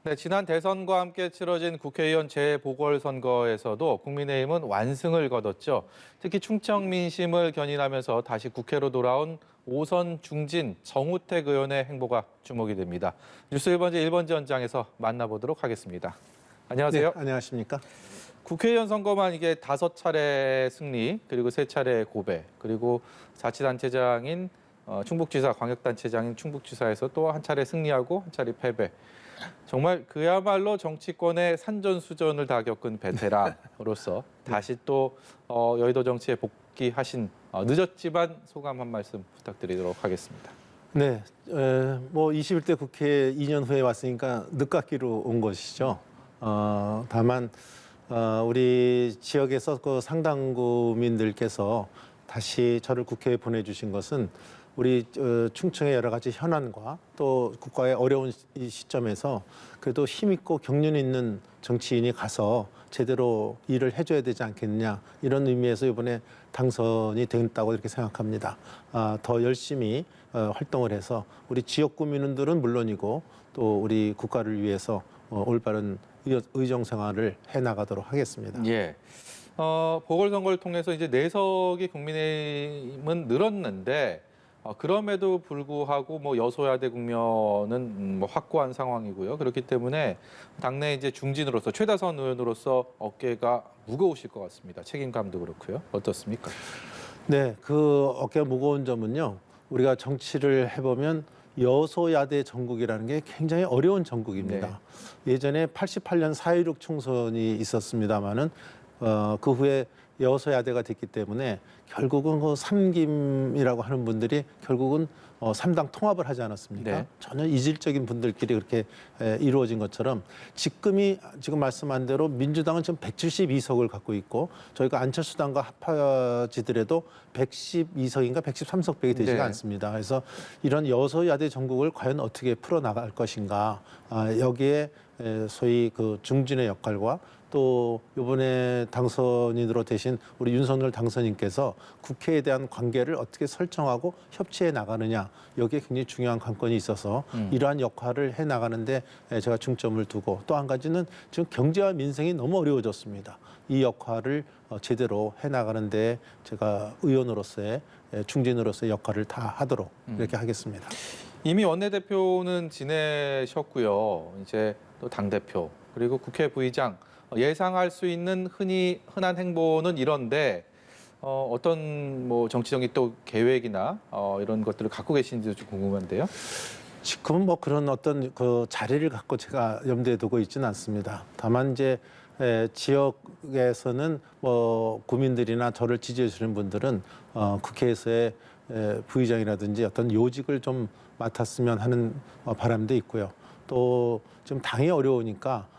네, 지난 대선과 함께 치러진 국회의원 재보궐선거에서도 국민의힘은 완승을 거뒀죠. 특히 충청 민심을 견인하면서 다시 국회로 돌아온 5선 중진 정우택 의원의 행보가 주목이 됩니다. 뉴스 1번지 1번지 현장에서 만나보도록 하겠습니다. 안녕하세요. 네, 안녕하십니까? 국회의원 선거만 이게 5차례 승리, 그리고 3차례 고배, 그리고 자치단체장인 충북지사, 광역단체장인 충북지사에서 또 한 차례 승리하고 한 차례 패배. 정말 그야말로 정치권의 산전수전을 다 겪은 베테랑으로서 다시 또 여의도 정치에 복귀하신 늦었지만 소감 한 말씀 부탁드리도록 하겠습니다. 네, 뭐 21대 국회 2년 후에 왔으니까 늦깎이로 온 것이죠. 다만 우리 지역에서 그 상당구민들께서 다시 저를 국회에 보내주신 것은 우리 충청의 여러 가지 현안과 또 국가의 어려운 이 시점에서 그래도 힘있고 경륜 있는 정치인이 가서 제대로 일을 해줘야 되지 않겠느냐 이런 의미에서 이번에 당선이 됐다고 이렇게 생각합니다. 더 열심히 활동을 해서 우리 지역구 민원들은 물론이고 또 우리 국가를 위해서 올바른 의정 생활을 해나가도록 하겠습니다. 예. 보궐선거를 통해서 이제 내석이 국민의힘은 늘었는데 그럼에도 불구하고 뭐 여소야대 국면은 뭐 확고한 상황이고요. 그렇기 때문에 당내 이제 중진으로서 최다선 의원으로서 어깨가 무거우실 것 같습니다. 책임감도 그렇고요. 어떻습니까? 네, 그 어깨가 무거운 점은요. 우리가 정치를 해보면 여소야대 전국이라는 게 굉장히 어려운 전국입니다. 네. 예전에 88년 4.16 총선이 있었습니다마는 그 후에 여소야대가 됐기 때문에 결국은 그 삼김이라고 하는 분들이 결국은 3당 통합을 하지 않았습니까? 네. 전혀 이질적인 분들끼리 그렇게 이루어진 것처럼 지금 말씀한 대로 민주당은 지금 172석을 갖고 있고 저희가 안철수당과 합하지더라도 112석인가 113석밖에 되지가 네. 않습니다. 그래서 이런 여소야대 전국을 과연 어떻게 풀어나갈 것인가 여기에 소위 그 중진의 역할과 또 이번에 당선인으로 되신 우리 윤석열 당선인께서 국회에 대한 관계를 어떻게 설정하고 협치해 나가느냐 여기에 굉장히 중요한 관건이 있어서 이러한 역할을 해 나가는데 제가 중점을 두고 또 한 가지는 지금 경제와 민생이 너무 어려워졌습니다. 이 역할을 제대로 해 나가는데 제가 의원으로서의 중진으로서의 역할을 다 하도록 이렇게 하겠습니다. 이미 원내대표는 지내셨고요. 이제 또 당대표 그리고 국회 부의장 예상할 수 있는 흔한 행보는 이런데 어떤 뭐 정치적인 또 계획이나 이런 것들을 갖고 계신지도 좀 궁금한데요. 지금은 뭐 그런 어떤 그 자리를 갖고 제가 염두에 두고 있지는 않습니다. 다만 이제 지역에서는 뭐 구민들이나 저를 지지해 주시는 분들은 국회에서의 부의장이라든지 어떤 요직을 좀 맡았으면 하는 바람도 있고요. 또 지금 당이 어려우니까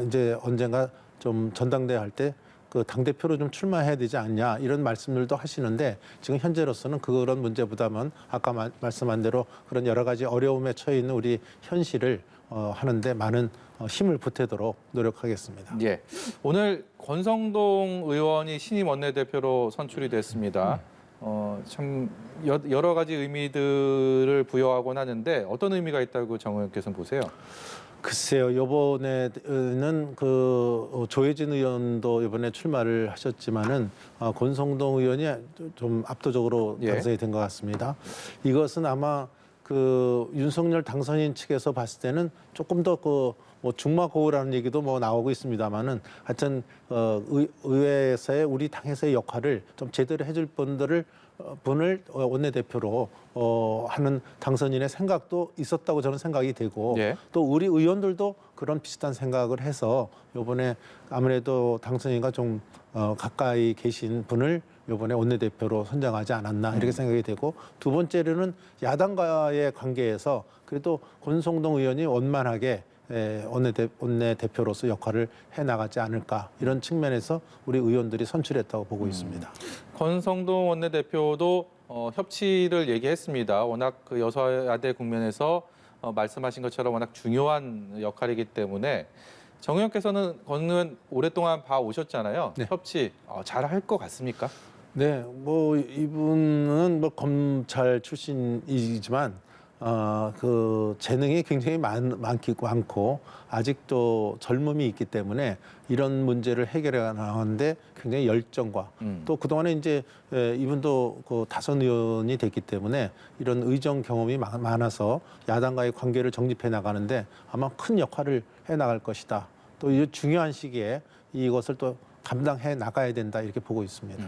이제 언젠가 좀 전당대회 할 때 그 당대표로 좀 출마해야 되지 않냐 이런 말씀들도 하시는데 지금 현재로서는 그런 문제보다는 아까 말씀한 대로 그런 여러 가지 어려움에 처해 있는 우리 현실을 하는데 많은 힘을 보태도록 노력하겠습니다. 예. 오늘 권성동 의원이 신임 원내대표로 선출이 됐습니다. 참 여러 가지 의미들을 부여하곤 하는데 어떤 의미가 있다고 정 의원께서는 보세요? 글쎄요, 이번에는 그 조혜진 의원도 이번에 출마를 하셨지만은 권성동 의원이 좀 압도적으로 당선이 된 것 같습니다. 이것은 아마 그 윤석열 당선인 측에서 봤을 때는 조금 더 그 뭐 중마고우라는 얘기도 뭐 나오고 있습니다만은 하여튼 의회에서의 우리 당에서의 역할을 좀 제대로 해줄 분을 원내대표로 하는 당선인의 생각도 있었다고 저는 생각이 되고 또 우리 의원들도 그런 비슷한 생각을 해서 이번에 아무래도 당선인과 좀 가까이 계신 분을 이번에 원내대표로 선정하지 않았나 이렇게 생각이 되고 두 번째로는 야당과의 관계에서 그래도 권성동 의원이 원만하게 원내대표로서 역할을 해나가지 않을까 이런 측면에서 우리 의원들이 선출했다고 보고 있습니다. 권성동 원내대표도 협치를 얘기했습니다. 워낙 그 여소야대 국면에서 말씀하신 것처럼 워낙 중요한 역할이기 때문에 정 의원께서는 권 의원 오랫동안 봐오셨잖아요. 네. 협치 잘할 것 같습니까? 네, 뭐 이분은 뭐 검찰 출신이지만 그 재능이 굉장히 많고 아직도 젊음이 있기 때문에 이런 문제를 해결해 나가는데 굉장히 열정과 또 그동안에 이제 이분도 그 다선 의원이 됐기 때문에 이런 의정 경험이 많아서 야당과의 관계를 정립해 나가는데 아마 큰 역할을 해 나갈 것이다. 또 이 중요한 시기에 이것을 또 감당해 나가야 된다 이렇게 보고 있습니다.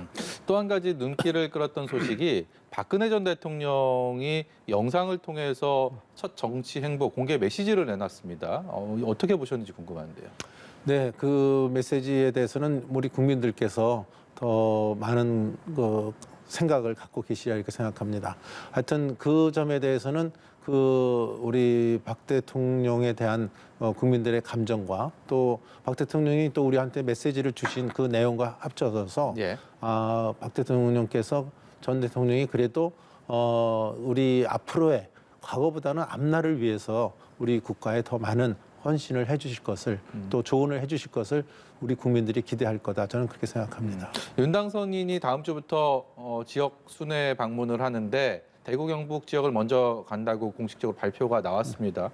또 한 가지 눈길을 끌었던 소식이 박근혜 전 대통령이 영상을 통해서 첫 정치 행보 공개 메시지를 내놨습니다. 어떻게 보셨는지 궁금한데요. 네, 그 메시지에 대해서는 우리 국민들께서 더 많은 그 생각을 갖고 계시리라 이렇게 생각합니다. 하여튼 그 점에 대해서는 그 우리 박 대통령에 대한 국민들의 감정과 또 박 대통령이 또 우리한테 메시지를 주신 그 내용과 합쳐져서 예. 박 대통령께서 전 대통령이 그래도 우리 앞으로의 과거보다는 앞날을 위해서 우리 국가에 더 많은 헌신을 해주실 것을 또 조언을 해주실 것을 우리 국민들이 기대할 거다. 저는 그렇게 생각합니다. 윤당선인이 다음 주부터 지역 순회 방문을 하는데 대구 경북 지역을 먼저 간다고 공식적으로 발표가 나왔습니다.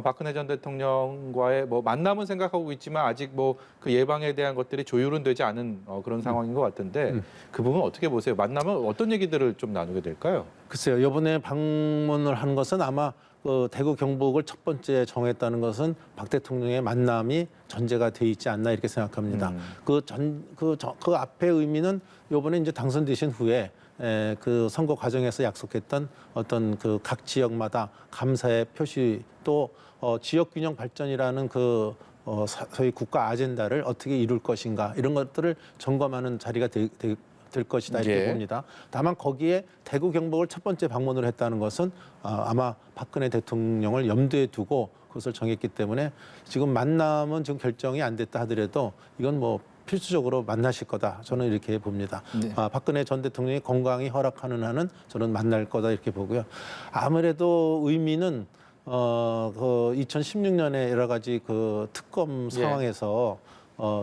박근혜 전 대통령과의 뭐 만남은 생각하고 있지만 아직 뭐 그 예방에 대한 것들이 조율은 되지 않은 그런 상황인 것 같은데 그 부분 어떻게 보세요? 만나면 어떤 얘기들을 좀 나누게 될까요? 글쎄요. 이번에 방문을 한 것은 아마 그 대구 경북을 첫 번째 정했다는 것은 박 대통령의 만남이 전제가 돼 있지 않나 이렇게 생각합니다. 그 앞의 의미는 이번에 이제 당선되신 후에 그 선거 과정에서 약속했던 어떤 그 각 지역마다 감사의 표시 또 지역 균형 발전이라는 그 소위 국가 아젠다를 어떻게 이룰 것인가 이런 것들을 점검하는 자리가 될 것이다 이렇게 예. 봅니다. 다만 거기에 대구 경북을 첫 번째 방문을 했다는 것은 아마 박근혜 대통령을 염두에 두고 그것을 정했기 때문에 지금 만남은 지금 결정이 안 됐다 하더라도 이건 뭐 필수적으로 만나실 거다. 저는 이렇게 봅니다. 네. 박근혜 전 대통령이 건강이 허락하는 한은 저는 만날 거다 이렇게 보고요. 아무래도 의미는 그 2016년에 여러 가지 그 특검 상황에서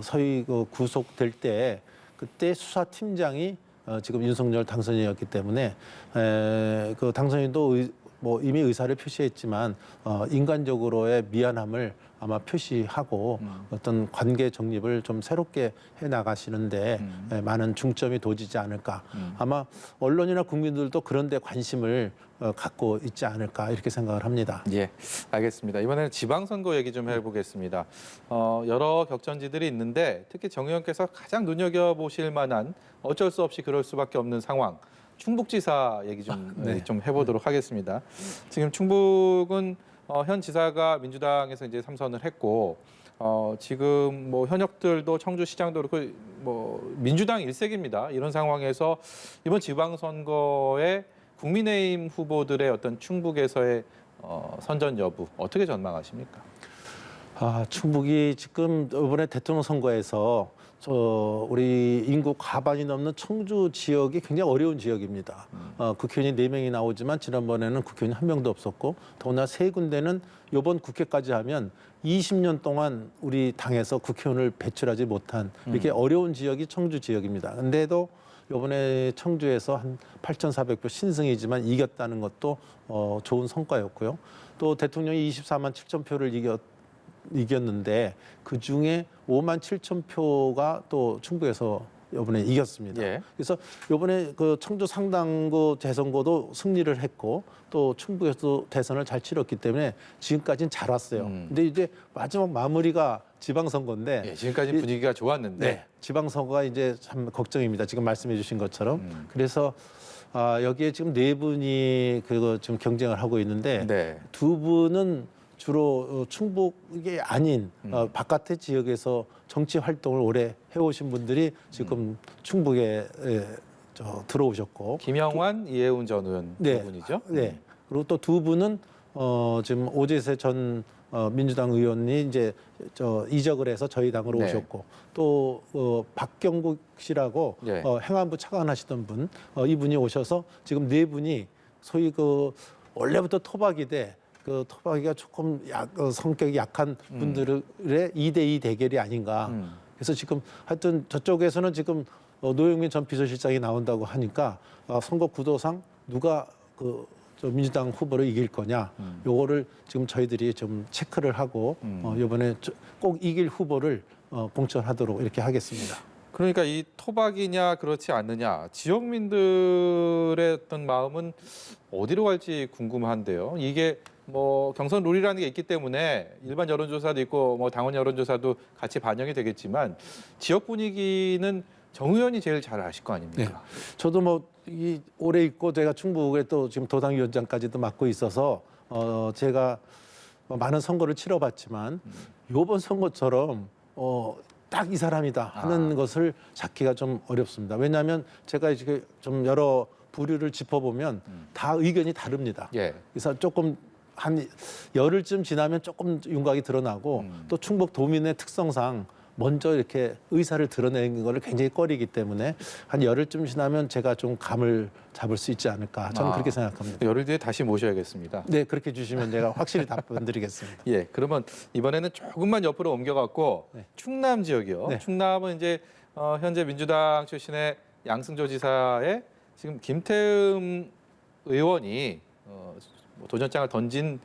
서희 그 구속될 때 그때 수사팀장이 지금 윤석열 당선인이었기 때문에 그 당선인도 뭐 이미 의사를 표시했지만 인간적으로의 미안함을 아마 표시하고 어떤 관계 정립을 좀 새롭게 해 나가시는데 많은 중점이 둬지지 않을까. 아마 언론이나 국민들도 그런 데 관심을 갖고 있지 않을까 이렇게 생각을 합니다. 예, 알겠습니다. 이번에는 지방선거 얘기 좀 해보겠습니다. 여러 격전지들이 있는데 특히 정 의원께서 가장 눈여겨보실 만한 어쩔 수 없이 그럴 수밖에 없는 상황. 충북지사 얘기 좀 해보도록 하겠습니다. 지금 충북은 현 지사가 민주당에서 이제 삼선을 했고 지금 뭐 현역들도 청주시장도 그렇고 뭐 민주당 일색입니다. 이런 상황에서 이번 지방선거에 국민의힘 후보들의 어떤 충북에서의 선전 여부 어떻게 전망하십니까? 충북이 지금 이번에 대통령 선거에서 우리 인구 과반이 넘는 청주 지역이 굉장히 어려운 지역입니다. 국회의원이 4명이 나오지만 지난번에는 국회의원이 1명도 없었고 더구나 3군데는 이번 국회까지 하면 20년 동안 우리 당에서 국회의원을 배출하지 못한 이렇게 어려운 지역이 청주 지역입니다. 근데도 이번에 청주에서 한 8,400표 신승이지만 이겼다는 것도 좋은 성과였고요. 또 대통령이 24만 7천 표를 이겼는데 그 중에 5만 7천 표가 또 충북에서 이번에 이겼습니다. 예. 그래서 이번에 그 청주 상당구 재선거도 승리를 했고 또 충북에서도 대선을 잘 치렀기 때문에 지금까지는 잘 왔어요. 근데 이제 마지막 마무리가 지방선거인데 예, 지금까지 분위기가 좋았는데 네, 지방선거가 이제 참 걱정입니다. 지금 말씀해주신 것처럼. 그래서 여기에 지금 4분이 그거 지금 경쟁을 하고 있는데 네. 2분은 주로 충북이 아닌 바깥의 지역에서 정치 활동을 오래 해오신 분들이 지금 충북에 들어오셨고 김영환, 이해운 전 의원 두 분이죠. 네. 그리고 또 2분은 지금 오재세 전 민주당 의원이 이제 이적을 해서 저희 당으로 네. 오셨고 또 박경국 씨라고 네. 행안부 차관하시던 분 이분이 오셔서 지금 4분이 소위 그 원래부터 토박이대 그 토박이가 조금 성격이 약한 분들의 2대2 대결이 아닌가. 그래서 지금 하여튼 저쪽에서는 지금 노영민 전 비서실장이 나온다고 하니까 선거 구도상 누가 그 저 민주당 후보로 이길 거냐, 요거를 지금 저희들이 좀 체크를 하고 이번에 꼭 이길 후보를 공천하도록 이렇게 하겠습니다. 그러니까 이 토박이냐 그렇지 않느냐 지역민들의 어떤 마음은 어디로 갈지 궁금한데요. 이게 뭐 경선 룰이라는 게 있기 때문에 일반 여론조사도 있고 뭐 당원 여론조사도 같이 반영이 되겠지만 지역 분위기는 정 의원이 제일 잘 아실 거 아닙니까? 저도 뭐 오래 있고 제가 충북에 또 지금 도당위원장까지도 맡고 있어서 제가 많은 선거를 치러봤지만 이번 선거처럼 딱 이 사람이다 하는 것을 찾기가 좀 어렵습니다. 왜냐하면 제가 이렇게 좀 여러 부류를 짚어보면 다 의견이 다릅니다. 예. 그래서 조금 한 열흘쯤 지나면 조금 윤곽이 드러나고 또 충북 도민의 특성상 먼저 이렇게 의사를 드러내는 거를 굉장히 꺼리기 때문에 한 열흘쯤 지나면 제가 좀 감을 잡을 수 있지 않을까 저는 그렇게 생각합니다. 열흘 뒤에 다시 모셔야겠습니다. 네, 그렇게 주시면 제가 확실히 답변드리겠습니다. 예, 그러면 이번에는 조금만 옆으로 옮겨갖고 네. 충남 지역이요. 네. 충남은 이제 현재 민주당 출신의 양승조 지사의 지금 김태흠 의원이 뭐 도전장을 던진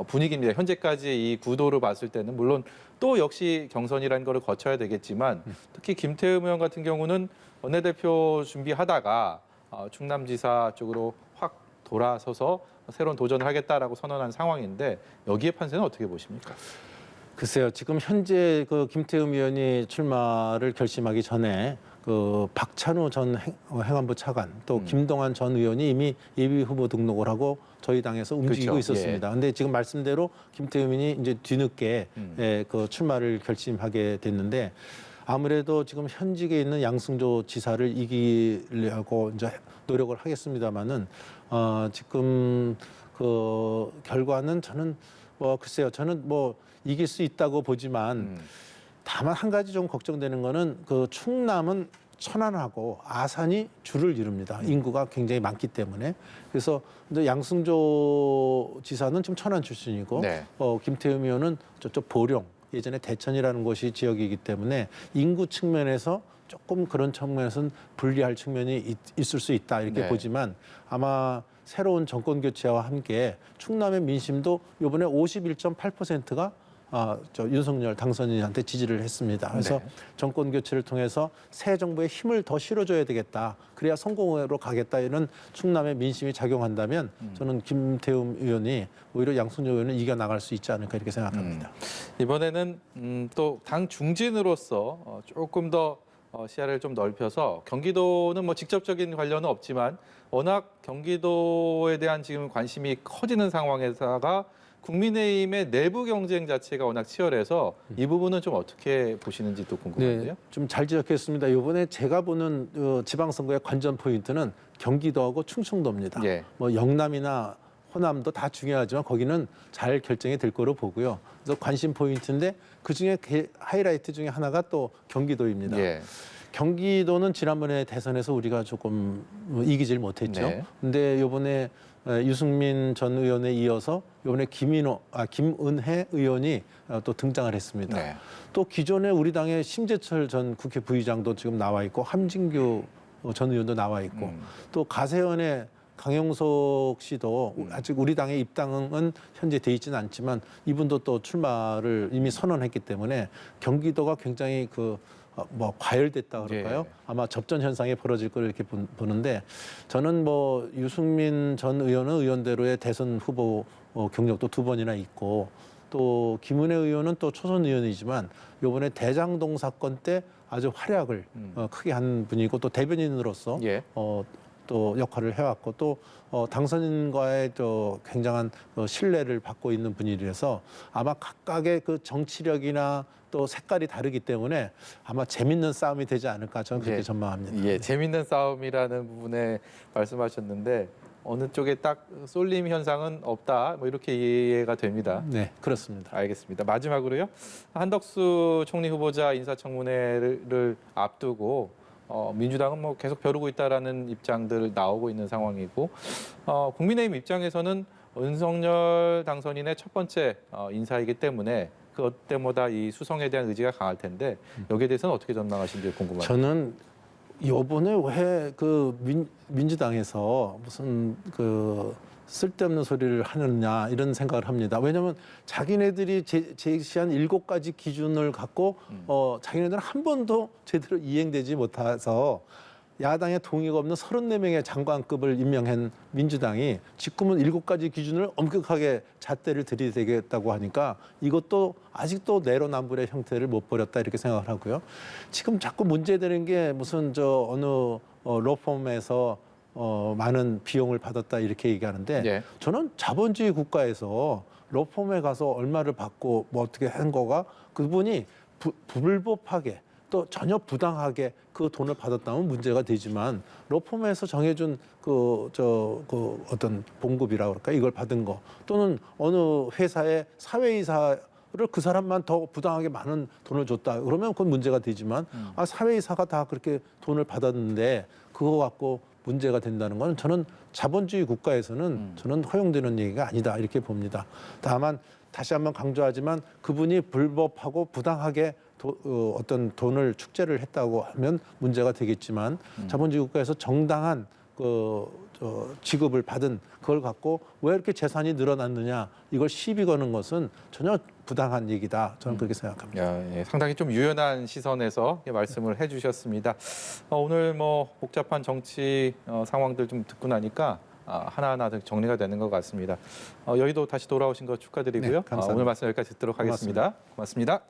분위기입니다. 현재까지 이 구도를 봤을 때는 물론 또 역시 경선이라는 거를 거쳐야 되겠지만 특히 김태흠 의원 같은 경우는 원내대표 준비하다가 충남지사 쪽으로 확 돌아서서 새로운 도전을 하겠다라고 선언한 상황인데 여기에 판세는 어떻게 보십니까? 글쎄요, 지금 현재 그 김태흠 의원이 출마를 결심하기 전에 그 박찬호 전 행안부 차관 또 김동완 전 의원이 이미 예비 후보 등록을 하고 저희 당에서 움직이고 그렇죠. 있었습니다. 근데 지금 말씀대로 김태흠 의원이 이제 뒤늦게 그 출마를 결심하게 됐는데 아무래도 지금 현직에 있는 양승조 지사를 이기려고 이제 노력을 하겠습니다만은 지금 그 결과는 저는 글쎄요, 저는 뭐 이길 수 있다고 보지만 다만 한 가지 좀 걱정되는 거는 그 충남은 천안하고 아산이 줄을 이룹니다. 인구가 굉장히 많기 때문에. 그래서 이제 양승조 지사는 지금 천안 출신이고 네. 김태흠 의원은 저쪽 보령 예전에 대천이라는 곳이 지역이기 때문에 인구 측면에서 조금 그런 측면에서는 불리할 측면이 있을 수 있다 이렇게 네. 보지만 아마 새로운 정권 교체와 함께 충남의 민심도 이번에 51.8%가 윤석열 당선인한테 지지를 했습니다. 그래서 네. 정권 교체를 통해서 새 정부에 힘을 더 실어줘야 되겠다. 그래야 성공으로 가겠다 이런 충남의 민심이 작용한다면 저는 김태흠 의원이 오히려 양승조 의원을 이겨나갈 수 있지 않을까 이렇게 생각합니다. 이번에는 또 당 중진으로서 조금 더 시야를 좀 넓혀서 경기도는 뭐 직접적인 관련은 없지만 워낙 경기도에 대한 지금 관심이 커지는 상황에다가 국민의힘의 내부 경쟁 자체가 워낙 치열해서 이 부분은 좀 어떻게 보시는지 또 궁금한데요. 네, 좀 잘 지적했습니다. 이번에 제가 보는 지방선거의 관전 포인트는 경기도하고 충청도입니다. 예. 뭐 영남이나 호남도 다 중요하지만 거기는 잘 결정이 될 거로 보고요. 그래서 관심 포인트인데 그중에 하이라이트 중에 하나가 또 경기도입니다. 예. 경기도는 지난번에 대선에서 우리가 조금 이기질 못했죠. 네. 근데 이번에 유승민 전 의원에 이어서 이번에 김은혜 의원이 또 등장을 했습니다. 네. 또 기존에 우리 당의 심재철 전 국회 부의장도 지금 나와 있고 함진규 전 의원도 나와 있고 또 가세연의 강용석 씨도 아직 우리 당의 입당은 현재 돼 있지는 않지만 이분도 또 출마를 이미 선언했기 때문에 경기도가 굉장히 과열됐다 그럴까요? 예. 아마 접전 현상이 벌어질 걸 이렇게 보는데 저는 뭐 유승민 전 의원은 의원대로의 대선 후보 경력도 2번이나 있고 또 김은혜 의원은 또 초선 의원이지만 이번에 대장동 사건 때 아주 활약을 크게 한 분이고 또 대변인으로서 예. 또 역할을 해왔고 또 당선인과의 또 굉장한 신뢰를 받고 있는 분이라서 아마 각각의 그 정치력이나 또 색깔이 다르기 때문에 아마 재밌는 싸움이 되지 않을까 저는 그렇게 예. 전망합니다. 예, 재밌는 싸움이라는 부분에 말씀하셨는데 어느 쪽에 딱 쏠림 현상은 없다. 뭐 이렇게 이해가 됩니다. 네, 그렇습니다. 알겠습니다. 마지막으로요. 한덕수 총리 후보자 인사청문회를 앞두고 민주당은 뭐 계속 벼르고 있다라는 입장들 나오고 있는 상황이고 국민의힘 입장에서는 윤석열 당선인의 첫 번째 인사이기 때문에 그것 때보다 이 수성에 대한 의지가 강할 텐데 여기에 대해서는 어떻게 전망하시는지 궁금합니다. 저는 이번에 왜 그 민주당에서 무슨 그 쓸데없는 소리를 하느냐 이런 생각을 합니다. 왜냐하면 자기네들이 제시한 7가지 기준을 갖고 자기네들은 한 번도 제대로 이행되지 못해서 야당의 동의가 없는 34명의 장관급을 임명한 민주당이 지금은 7가지 기준을 엄격하게 잣대를 들이대겠다고 하니까 이것도 아직도 내로남불의 형태를 못 버렸다 이렇게 생각을 하고요. 지금 자꾸 문제되는 게 무슨 어느 로펌에서 많은 비용을 받았다 이렇게 얘기하는데 예. 저는 자본주의 국가에서 로펌에 가서 얼마를 받고 뭐 어떻게 한 거가 그분이 불법하게 또 전혀 부당하게 그 돈을 받았다면 문제가 되지만 로펌에서 정해준 그 어떤 봉급이라고 그럴까 이걸 받은 거 또는 어느 회사의 사회이사를 그 사람만 더 부당하게 많은 돈을 줬다 그러면 그건 문제가 되지만 사회이사가 다 그렇게 돈을 받았는데 그거 갖고 문제가 된다는 거는 저는 자본주의 국가에서는 저는 허용되는 얘기가 아니다 이렇게 봅니다. 다만 다시 한번 강조하지만 그분이 불법하고 부당하게 어떤 돈을 축제를 했다고 하면 문제가 되겠지만 자본주의 국가에서 정당한 지급을 받은 그걸 갖고 왜 이렇게 재산이 늘어났느냐 이걸 시비 거는 것은 전혀 부당한 얘기다. 저는 그렇게 생각합니다. 야, 예, 상당히 좀 유연한 시선에서 말씀을 해주셨습니다. 오늘 뭐 복잡한 정치 상황들 좀 듣고 나니까 하나하나 정리가 되는 것 같습니다. 여의도 다시 돌아오신 거 축하드리고요. 네, 감사합니다. 오늘 말씀 여기까지 듣도록 하겠습니다. 고맙습니다.